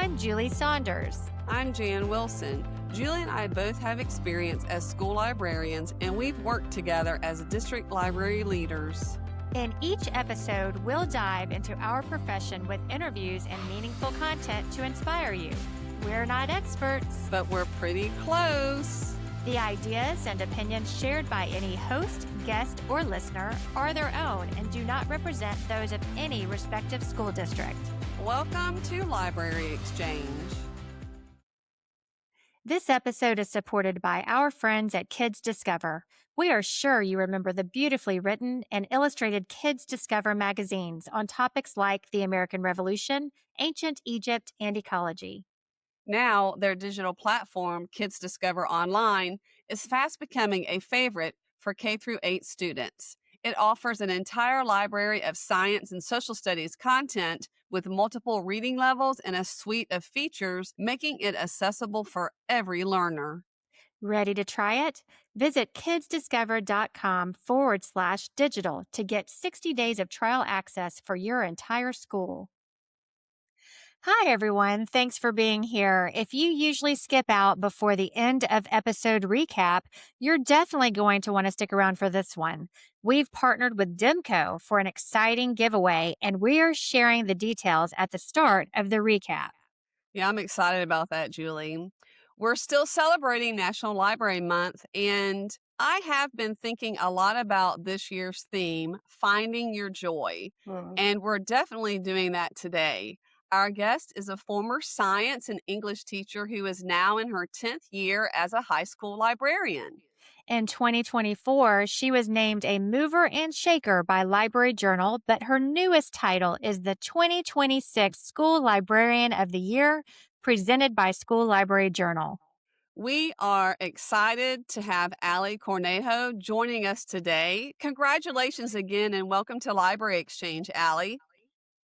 I'm Julie Saunders. I'm Jan Wilson. Julie and I both have experience as school librarians, and we've worked together as district library leaders. In each episode, we'll dive into our profession with interviews and meaningful content to inspire you. We're not experts, but we're pretty close. The ideas and opinions shared by any host, guest, or listener are their own and do not represent those of any respective school district. Welcome to Library Exchange. This episode is supported by our friends at Kids Discover. We are sure you remember the beautifully written and illustrated Kids Discover magazines on topics like the American Revolution, ancient Egypt, and ecology. Now, their digital platform, Kids Discover Online, is fast becoming a favorite for K-8 students. It offers an entire library of science and social studies content with multiple reading levels and a suite of features, making it accessible for every learner. Ready to try it? Visit kidsdiscover.com/digital to get 60 days of trial access for your entire school. Hi, everyone. Thanks for being here. If you usually skip out before the end of episode recap, you're definitely going to want to stick around for this one. We've partnered with Demco for an exciting giveaway, and we are sharing the details at the start of the recap. Yeah, I'm excited about that, Julie. We're still celebrating National Library Month, and I have been thinking a lot about this year's theme, Finding Your Joy, and we're definitely doing that today. Our guest is a former science and English teacher who is now in her 10th year as a high school librarian. In 2024, she was named a mover and shaker by Library Journal, but her newest title is the 2026 School Librarian of the Year, presented by School Library Journal. We are excited to have Allie Cornejo joining us today. Congratulations again and welcome to Library Exchange, Allie.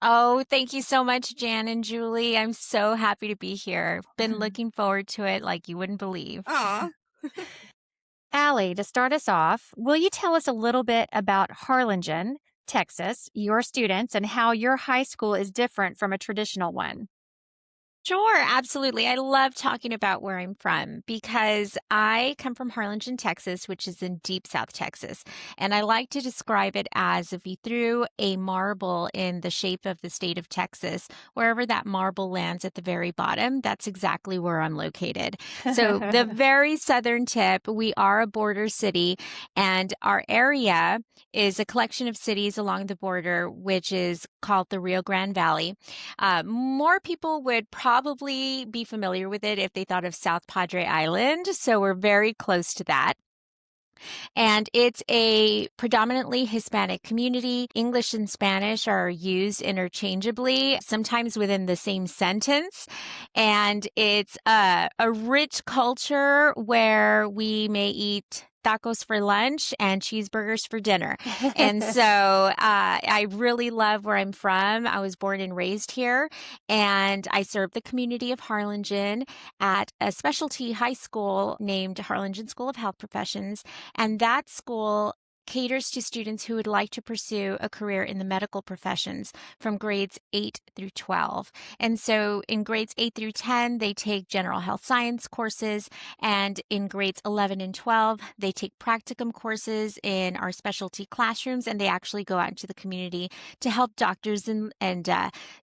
Oh, thank you so much, Jan and Julie. I'm so happy to be here. Been looking forward to it like you wouldn't believe. Aw. Allie, to start us off, will you tell us a little bit about Harlingen, Texas, your students, and how your high school is different from a traditional one? Sure, absolutely. I love talking about where I'm from because I come from Harlingen, Texas, which is in deep South Texas. And I like to describe it as if you threw a marble in the shape of the state of Texas, wherever that marble lands at the very bottom, that's exactly where I'm located. So the very southern tip, we are a border city, and our area is a collection of cities along the border, which is called the Rio Grande Valley. More people would probably be familiar with it if they thought of South Padre Island. So we're very close to that. And it's a predominantly Hispanic community. English and Spanish are used interchangeably, sometimes within the same sentence. And it's a rich culture where we may eat tacos for lunch and cheeseburgers for dinner. And so I really love where I'm from. I was born and raised here, and I serve the community of Harlingen at a specialty high school named Harlingen School of Health Professions. And that school caters to students who would like to pursue a career in the medical professions from grades 8 through 12. And so in grades 8 through 10, they take general health science courses. And in grades 11 and 12, they take practicum courses in our specialty classrooms. And they actually go out into the community to help doctors and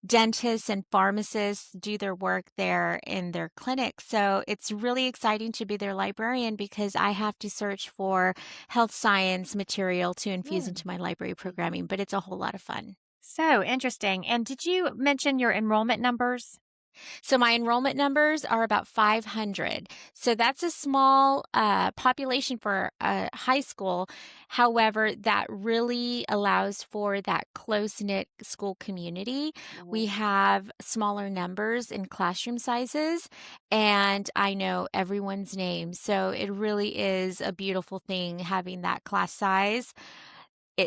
dentists and pharmacists do their work there in their clinics. So it's really exciting to be their librarian because I have to search for health science material to infuse into my library programming, but it's a whole lot of fun. So interesting. And did you mention your enrollment numbers? So my enrollment numbers are about 500. So that's a small population for a high school. However, that really allows for that close-knit school community. We have smaller numbers in classroom sizes, and I know everyone's name. So it really is a beautiful thing having that class size.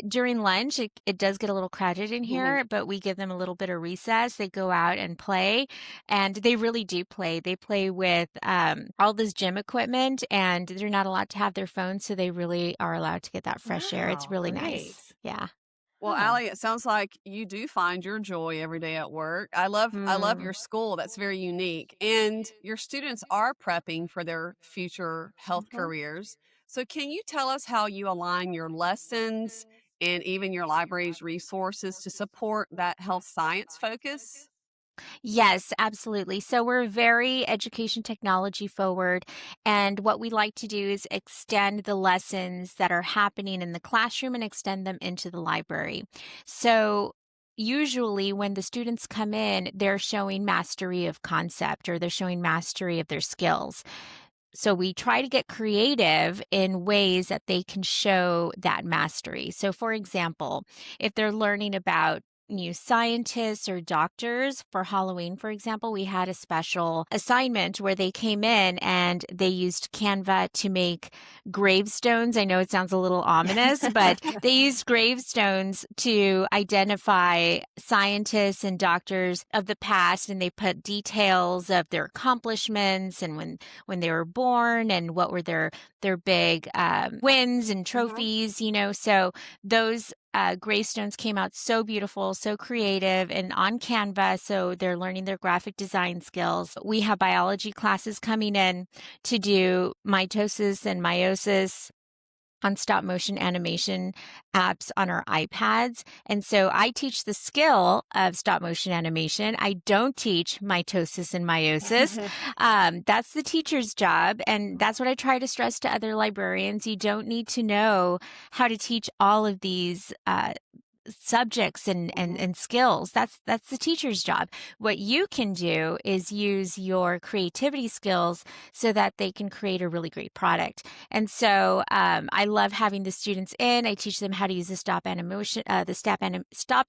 During lunch, it does get a little crowded in here, but we give them a little bit of recess. They go out and play, and they really do play. They play with all this gym equipment, and they're not allowed to have their phones, so they really are allowed to get that fresh air. It's really nice. Yeah. Well, Oh. Allie, it sounds like you do find your joy every day at work. I love your school. That's very unique. And your students are prepping for their future health Mhm. careers. So can you tell us how you align your lessons and even your library's resources to support that health science focus? Yes, absolutely. So we're very education technology forward. And what we like to do is extend the lessons that are happening in the classroom and extend them into the library. So usually when the students come in, they're showing mastery of concept or they're showing mastery of their skills. So we try to get creative in ways that they can show that mastery. So, for example, if they're learning about new scientists or doctors for Halloween, for example, we had a special assignment where they came in and they used Canva to make gravestones. I know it sounds a little ominous, but they used gravestones to identify scientists and doctors of the past, and they put details of their accomplishments and when they were born and what were their big wins and Mhm. trophies, so those gravestones came out so beautiful, so creative, and on Canva. So they're learning their graphic design skills. We have biology classes coming in to do mitosis and meiosis on stop motion animation apps on our iPads. And so I teach the skill of stop motion animation. I don't teach mitosis and meiosis. That's the teacher's job. And that's what I try to stress to other librarians. You don't need to know how to teach all of these subjects and, and Mhm. and skills. That's the teacher's job. What you can do is use your creativity skills so that they can create a really great product. And so I love having the students in. I teach them how to use the stop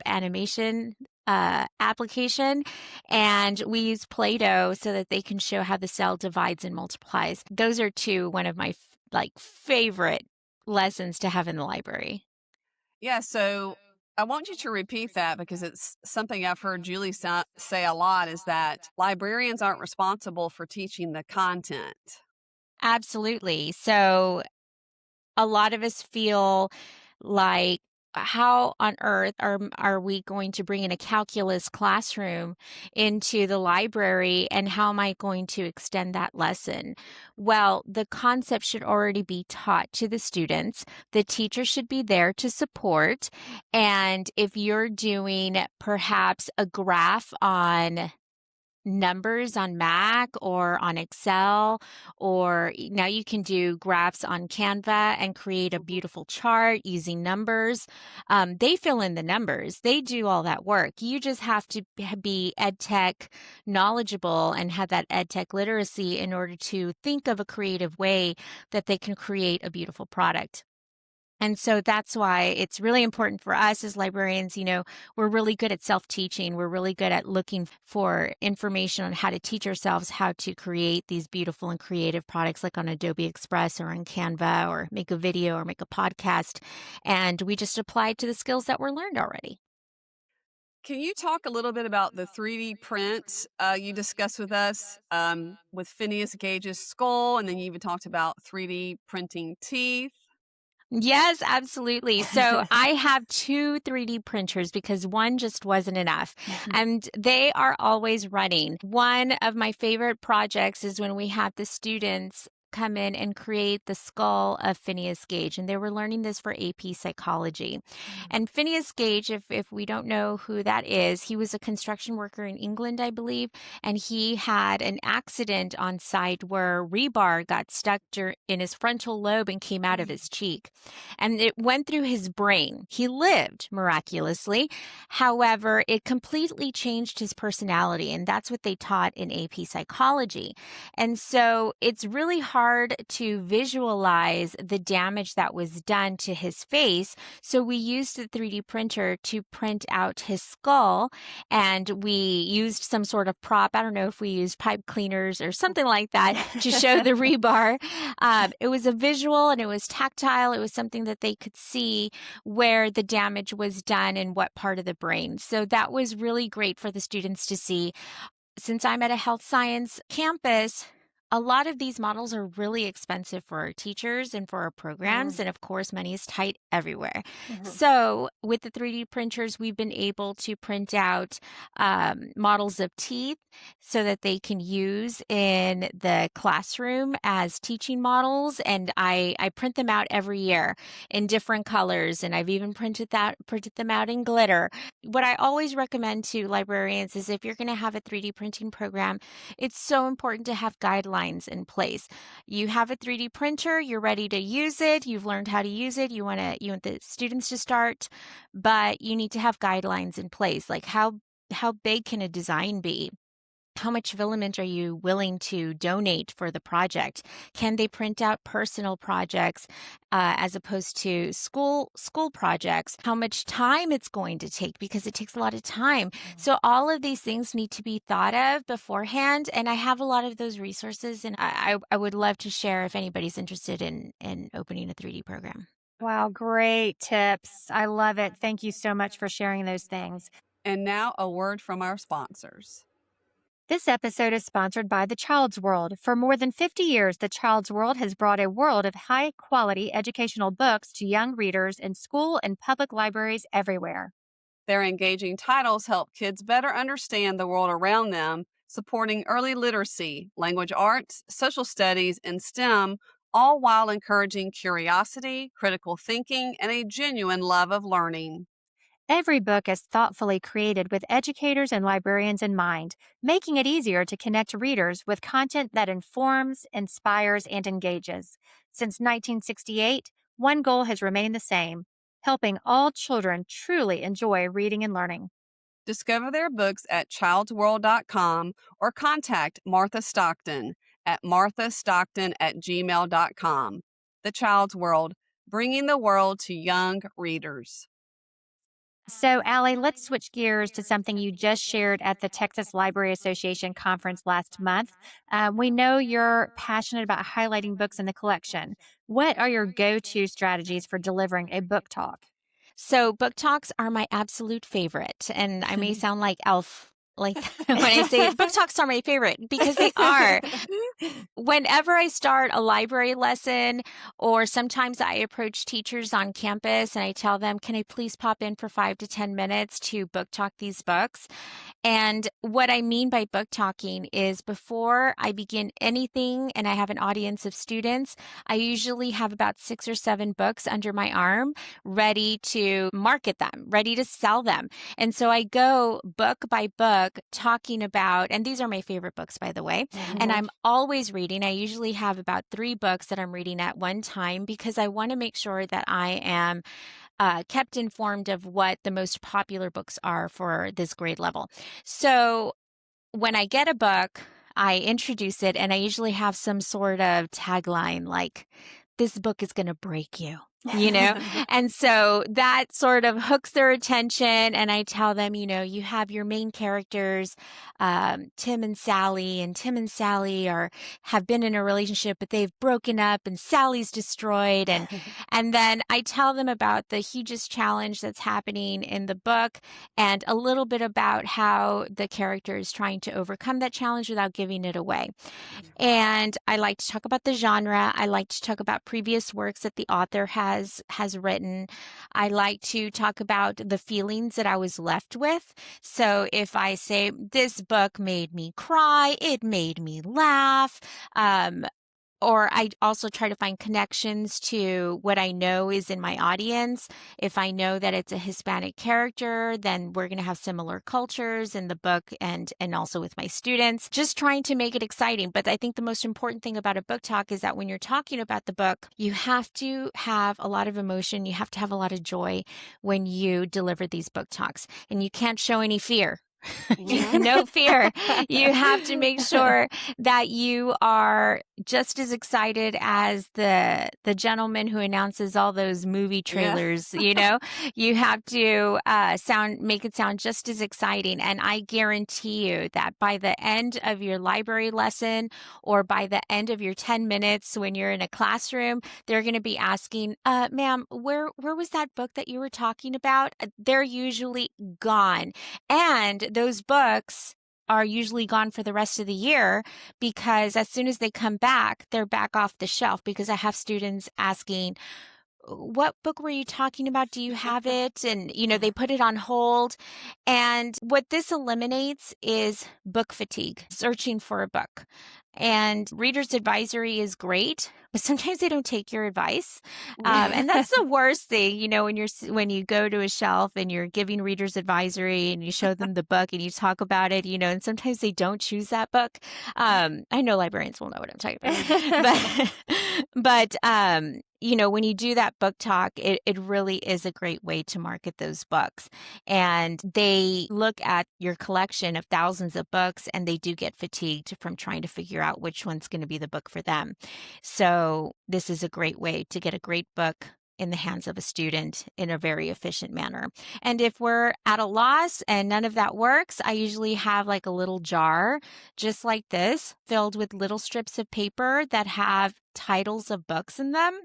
animation application, and we use Play-Doh so that they can show how the cell divides and multiplies. Those are one of my favorite lessons to have in the library. Yeah, so I want you to repeat that because it's something I've heard Julie say a lot is that librarians aren't responsible for teaching the content. Absolutely. So a lot of us feel like, how on earth are we going to bring in a calculus classroom into the library, and how am I going to extend that lesson? Well, the concept should already be taught to the students. The teacher should be there to support. And if you're doing perhaps a graph on numbers on Mac or on Excel, or now you can do graphs on Canva and create a Mhm. beautiful chart using numbers. They fill in the numbers, they do all that work. You just have to be ed tech knowledgeable and have that ed tech literacy in order to think of a creative way that they can create a beautiful product. And so that's why it's really important for us as librarians. We're really good at self teaching. We're really good at looking for information on how to teach ourselves how to create these beautiful and creative products like on Adobe Express or on Canva, or make a video or make a podcast. And we just apply it to the skills that were learned already. Can you talk a little bit about the 3D prints you discussed with us with Phineas Gage's skull, and then you even talked about 3D printing teeth? Yes, absolutely. So I have two 3D printers because one just wasn't enough, and they are always running. One of my favorite projects is when we have the students come in and create the skull of Phineas Gage, and they were learning this for AP psychology. And Phineas Gage, if we don't know who that is, he was a construction worker in England, I believe, and he had an accident on site where rebar got stuck in his frontal lobe and came out of his cheek, and it went through his brain. He lived miraculously. However, it completely changed his personality, and that's what they taught in AP psychology. And so it's really hard to visualize the damage that was done to his face. So we used the 3D printer to print out his skull, and we used some sort of prop. I don't know if we used pipe cleaners or something like that to show the rebar. It was a visual and it was tactile. It was something that they could see where the damage was done and what part of the brain. So that was really great for the students to see. Since I'm at a health science campus, a lot of these models are really expensive for our teachers and for our programs. And of course, money is tight everywhere. So with the 3D printers, we've been able to print out models of teeth so that they can use in the classroom as teaching models. And I print them out every year in different colors. And I've even printed them out in glitter. What I always recommend to librarians is if you're going to have a 3D printing program, it's so important to have guidelines in place. You have a 3D printer, you're ready to use it, you've learned how to use it, you want the students to start, but you need to have guidelines in place. Like how big can a design be? How much filament are you willing to donate for the project? Can they print out personal projects as opposed to school projects? How much time it's going to take, because it takes a lot of time. So all of these things need to be thought of beforehand. And I have a lot of those resources, and I would love to share if anybody's interested in opening a 3D program. Wow, great tips. I love it. Thank you so much for sharing those things. And now a word from our sponsors. This episode is sponsored by The Child's World. For more than 50 years, The Child's World has brought a world of high-quality educational books to young readers in school and public libraries everywhere. Their engaging titles help kids better understand the world around them, supporting early literacy, language arts, social studies, and STEM, all while encouraging curiosity, critical thinking, and a genuine love of learning. Every book is thoughtfully created with educators and librarians in mind, making it easier to connect readers with content that informs, inspires, and engages. Since 1968, one goal has remained the same: helping all children truly enjoy reading and learning. Discover their books at childsworld.com or contact Martha Stockton at marthastockton@gmail.com. The Child's World, bringing the world to young readers. So, Allie, let's switch gears to something you just shared at the Texas Library Association conference last month. We know you're passionate about highlighting books in the collection. What are your go-to strategies for delivering a book talk? So book talks are my absolute favorite. And I may sound like Elf, like when I say book talks are my favorite, because they are. Whenever I start a library lesson, or sometimes I approach teachers on campus and I tell them, can I please pop in for 5 to 10 minutes to book talk these books? And what I mean by book talking is before I begin anything and I have an audience of students, I usually have about 6 or 7 books under my arm ready to market them, ready to sell them. And so I go book by book talking about, and these are my favorite books, by the way, and I'm always reading. I usually have about 3 books that I'm reading at one time because I want to make sure that I am kept informed of what the most popular books are for this grade level. So when I get a book, I introduce it, and I usually have some sort of tagline like, this book is going to break you. And so that sort of hooks their attention. And I tell them, you have your main characters, Tim and Sally, and Tim and Sally have been in a relationship, but they've broken up and Sally's destroyed. And then I tell them about the hugest challenge that's happening in the book and a little bit about how the character is trying to overcome that challenge without giving it away. And I like to talk about the genre. I like to talk about previous works that the author has written. I like to talk about the feelings that I was left with. So if I say, this book made me cry, it made me laugh, or I also try to find connections to what I know is in my audience. If I know that it's a Hispanic character, then we're going to have similar cultures in the book and also with my students. Just trying to make it exciting. But I think the most important thing about a book talk is that when you're talking about the book, you have to have a lot of emotion. You have to have a lot of joy when you deliver these book talks. And you can't show any fear. No fear. You have to make sure that you are just as excited as the gentleman who announces all those movie trailers. You have to make it sound just as exciting. And I guarantee you that by the end of your library lesson or by the end of your 10 minutes when you're in a classroom, they're going to be asking, ma'am, where was that book that you were talking about? They're usually gone. And those books are usually gone for the rest of the year, because as soon as they come back, they're back off the shelf, because I have students asking, what book were you talking about? Do you have it? And, they put it on hold. And what this eliminates is book fatigue, searching for a book. And reader's advisory is great, but sometimes they don't take your advice. And that's the worst thing, when you go to a shelf and you're giving reader's advisory and you show them the book and you talk about it, and sometimes they don't choose that book. I know librarians will know what I'm talking about, but when you do that book talk, it really is a great way to market those books. And they look at your collection of thousands of books, and they do get fatigued from trying to figure out which one's going to be the book for them. So this is a great way to get a great book in the hands of a student in a very efficient manner. And if we're at a loss and none of that works, I usually have like a little jar just like this, filled with little strips of paper that have titles of books in them.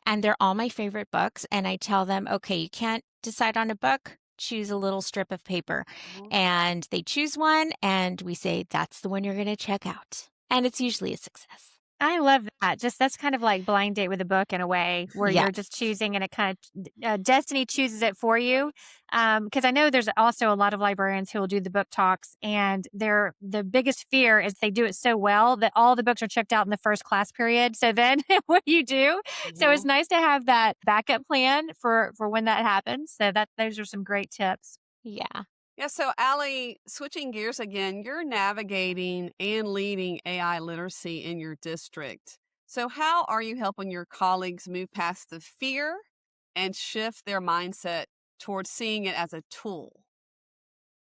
And they're all my favorite books. And I tell them, okay, you can't decide on a book, choose a little strip of paper. And they choose one, and we say, that's the one you're going to check out. And it's usually a success. I love that. That's kind of like blind date with a book in a way, where you're just choosing, and it kind of destiny chooses it for you. Because I know there's also a lot of librarians who will do the book talks, and the biggest fear is they do it so well that all the books are checked out in the first class period. So then what do you do? So it's nice to have that backup plan for when that happens. So those are some great tips. Yeah. Yeah, so Allie, switching gears again, you're navigating and leading AI literacy in your district. So how are you helping your colleagues move past the fear and shift their mindset towards seeing it as a tool?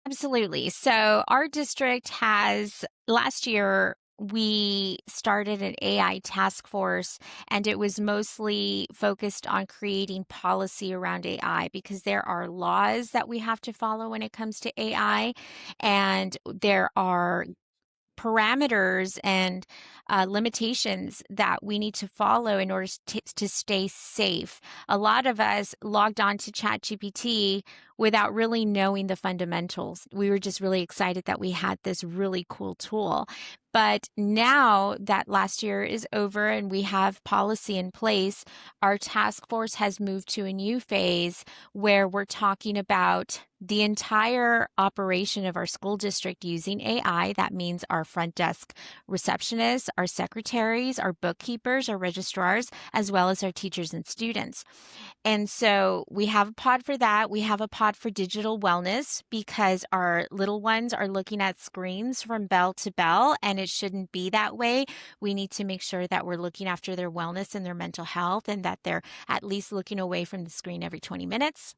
Absolutely. So our district last year, we started an AI task force, and it was mostly focused on creating policy around AI, because there are laws that we have to follow when it comes to AI, and there are parameters and limitations that we need to follow in order to stay safe. A lot of us logged on to ChatGPT without really knowing the fundamentals. We were just really excited that we had this really cool tool. But now that last year is over and we have policy in place, our task force has moved to a new phase where we're talking about the entire operation of our school district using AI. That means our front desk receptionists, our secretaries, our bookkeepers, our registrars, as well as our teachers and students. And so we have a pod for that. We have a pod for digital wellness, because our little ones are looking at screens from bell to bell, and it shouldn't be that way. We need to make sure that we're looking after their wellness and their mental health, and that they're at least looking away from the screen every 20 minutes.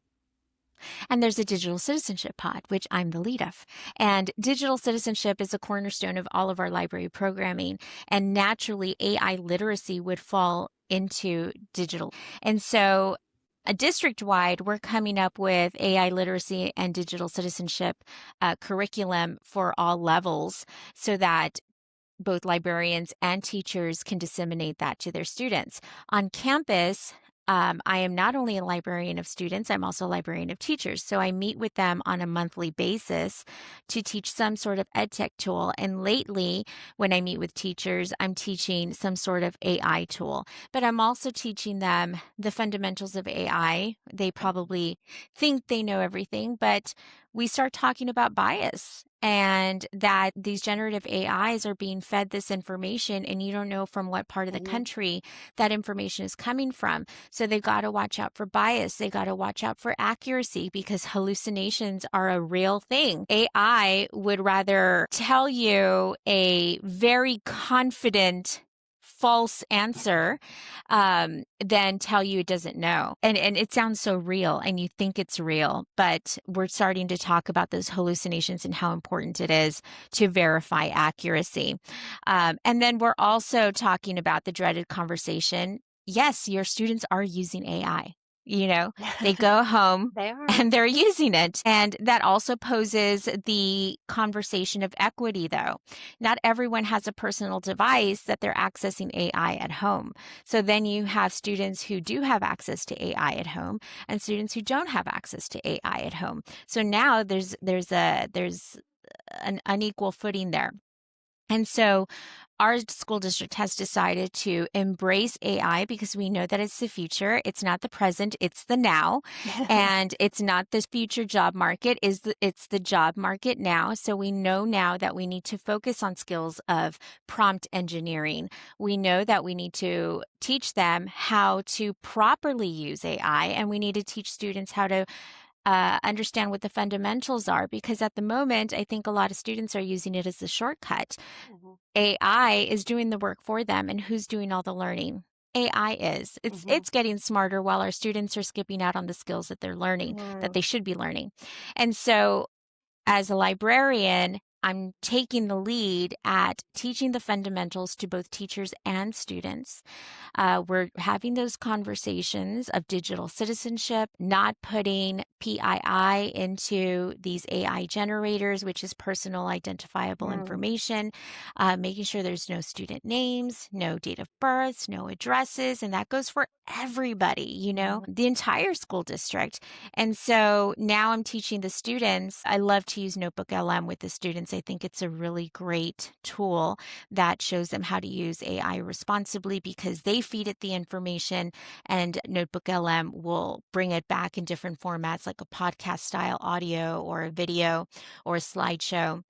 And there's a digital citizenship pod, which I'm the lead of. And digital citizenship is a cornerstone of all of our library programming. And naturally, AI literacy would fall into digital. And so district-wide, we're coming up with AI literacy and digital citizenship curriculum for all levels, so that both librarians and teachers can disseminate that to their students. On campus, I am not only a librarian of students, I'm also a librarian of teachers. So I meet with them on a monthly basis to teach some sort of ed tech tool. And lately, when I meet with teachers, I'm teaching some sort of AI tool. But I'm also teaching them the fundamentals of AI. They probably think they know everything, but we start talking about bias, and that these generative AIs are being fed this information, and you don't know from what part of the country that information is coming from. So they've got to watch out for bias. They got to watch out for accuracy, because hallucinations are a real thing. AI would rather tell you a very confident false answer than tell you it doesn't know. And it sounds so real, and you think it's real, but we're starting to talk about those hallucinations and how important it is to verify accuracy. And then we're also talking about the dreaded conversation. Yes, your students are using AI. They go home and they're using it. And that also poses the conversation of equity, though. Not everyone has a personal device that they're accessing AI at home. So then you have students who do have access to AI at home, and students who don't have access to AI at home. So now there's an unequal footing there. And so our school district has decided to embrace AI because we know that it's the future. It's not the present, it's the now. And it's not the future job market, it's the job market now. So we know now that we need to focus on skills of prompt engineering. We know that we need to teach them how to properly use AI, and we need to teach students how to understand what the fundamentals are, because at the moment, I think a lot of students are using it as a shortcut. Mhm. AI is doing the work for them, and who's doing all the learning? AI is. It's getting smarter while our students are skipping out on the skills that they're learning, that they should be learning. And so as a librarian, I'm taking the lead at teaching the fundamentals to both teachers and students. We're having those conversations of digital citizenship, not putting PII into these AI generators, which is personal identifiable information, making sure there's no student names, no date of births, no addresses, and that goes for everybody, the entire school district. And so now I'm teaching the students. I love to use Notebook LM with the students. I think it's a really great tool that shows them how to use AI responsibly, because they feed it the information, and Notebook LM will bring it back in different formats, like a podcast style audio or a video or a slideshow.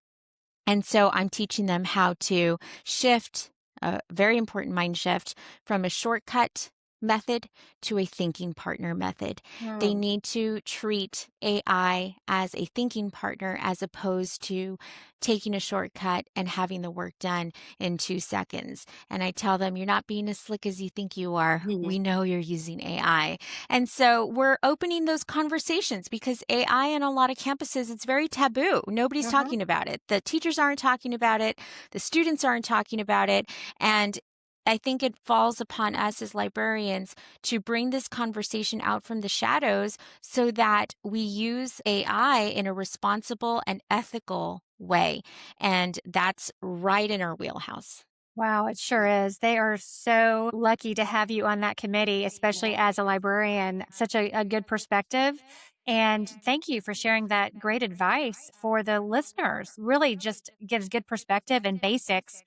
And so I'm teaching them how to shift, a very important mind shift, from a shortcut method to a thinking partner method. They need to treat AI as a thinking partner, as opposed to taking a shortcut and having the work done in 2 seconds. And I tell them, you're not being as slick as you think you are. We know you're using AI. And so we're opening those conversations, because AI in a lot of campuses, it's very taboo. Nobody's talking about it. The teachers aren't talking about it. The students aren't talking about it. And I think it falls upon us as librarians to bring this conversation out from the shadows, so that we use AI in a responsible and ethical way. And that's right in our wheelhouse. Wow, it sure is. They are so lucky to have you on that committee, especially as a librarian. Such a good perspective. And thank you for sharing that great advice for the listeners. Really just gives good perspective and basics,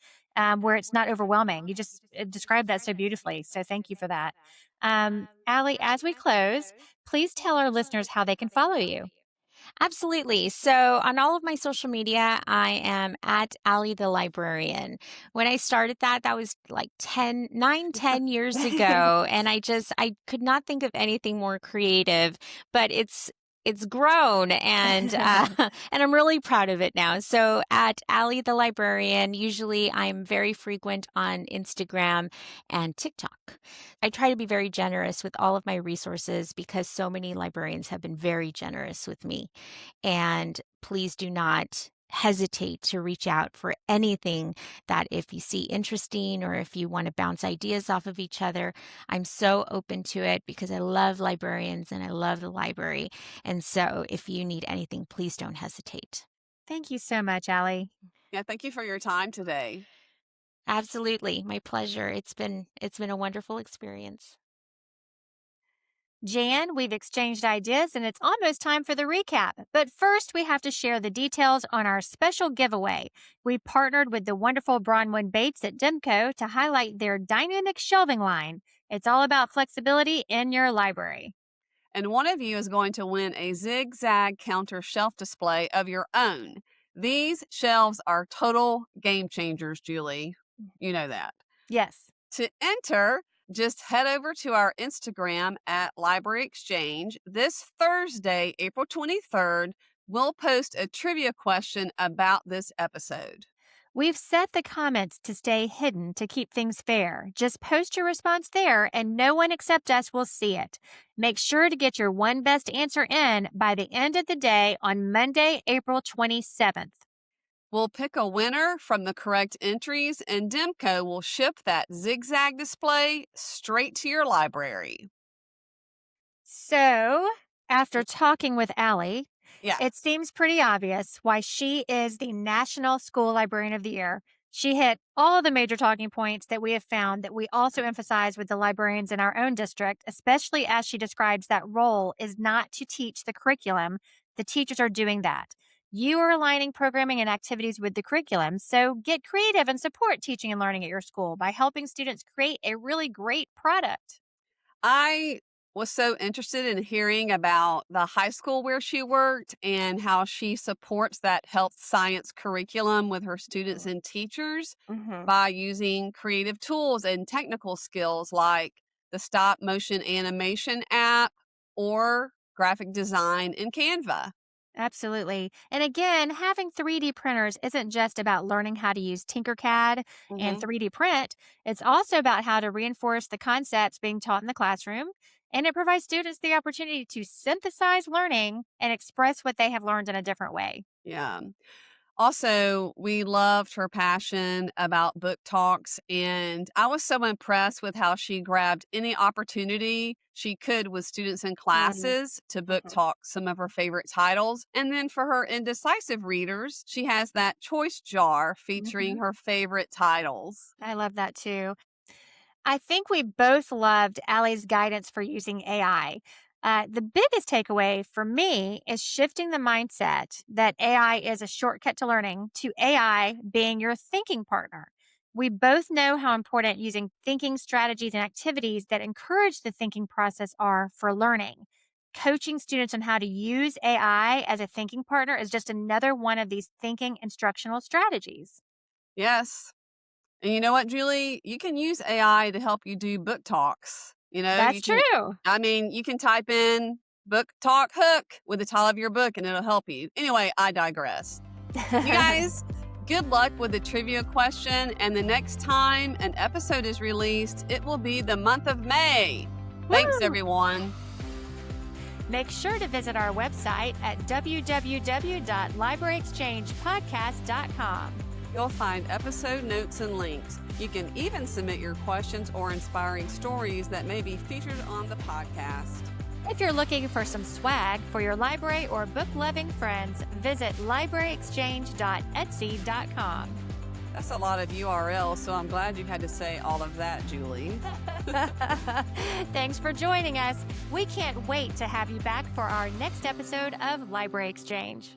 where it's not overwhelming. You just described that so beautifully. So thank you for that. Allie, as we close, please tell our listeners how they can follow you. Absolutely. So on all of my social media, I am at Allie the Librarian. When I started that was like 10 years ago. And I could not think of anything more creative, but it's grown, and and I'm really proud of it now. So at Allie the Librarian, usually I'm very frequent on Instagram and TikTok. I try to be very generous with all of my resources, because so many librarians have been very generous with me. And please do not hesitate to reach out for anything that, if you see interesting, or if you want to bounce ideas off of each other. I'm so open to it, because I love librarians and I love the library. And so if you need anything, please don't hesitate. Thank you so much, Allie. Yeah, thank you for your time today. Absolutely. My pleasure. It's been a wonderful experience. Jan, we've exchanged ideas and it's almost time for the recap. But first, we have to share the details on our special giveaway. We partnered with the wonderful Bronwyn Bates at Demco to highlight their dynamic shelving line. It's all about flexibility in your library. And one of you is going to win a zigzag counter shelf display of your own. These shelves are total game changers, Julie. You know that. Yes. To enter, just head over to our Instagram at Library Exchange. This Thursday, April 23rd, we'll post a trivia question about this episode. We've set the comments to stay hidden to keep things fair. Just post your response there and no one except us will see it. Make sure to get your one best answer in by the end of the day on Monday, April 27th. We'll pick a winner from the correct entries, and Demco will ship that zigzag display straight to your library. So, after talking with Allie, Yeah. it seems pretty obvious why she is the National School Librarian of the Year. She hit all of the major talking points that we have found that we also emphasize with the librarians in our own district, especially as she describes that role is not to teach the curriculum. The teachers are doing that. You are aligning programming and activities with the curriculum, so get creative and support teaching and learning at your school by helping students create a really great product. I was so interested in hearing about the high school where she worked and how she supports that health science curriculum with her students and teachers Mhm. by using creative tools and technical skills like the stop motion animation app or graphic design in Canva. Absolutely. And again, having 3D printers isn't just about learning how to use Tinkercad and Hmm. 3D print. It's also about how to reinforce the concepts being taught in the classroom. And it provides students the opportunity to synthesize learning and express what they have learned in a different way. Yeah. Also, we loved her passion about book talks, and I was so impressed with how she grabbed any opportunity she could with students in Mhm. classes to book talk some of her favorite titles. And then for her indecisive readers, she has that choice jar featuring Mhm. her favorite titles. I love that too. I think we both loved Allie's guidance for using AI. The biggest takeaway for me is shifting the mindset that AI is a shortcut to learning to AI being your thinking partner. We both know how important using thinking strategies and activities that encourage the thinking process are for learning. Coaching students on how to use AI as a thinking partner is just another one of these thinking instructional strategies. Yes. And you know what, Julie? You can use AI to help you do book talks. That's true. You can type in book talk hook with the title of your book and it'll help you. Anyway, I digress. You guys, good luck with the trivia question. And the next time an episode is released, it will be the month of May. Thanks, Woo! everyone. Make sure to visit our website at www.libraryexchangepodcast.com. You'll find episode notes and links. You can even submit your questions or inspiring stories that may be featured on the podcast. If you're looking for some swag for your library or book-loving friends, visit libraryexchange.etsy.com. That's a lot of URLs, so I'm glad you had to say all of that, Julie. Thanks for joining us. We can't wait to have you back for our next episode of Library Exchange.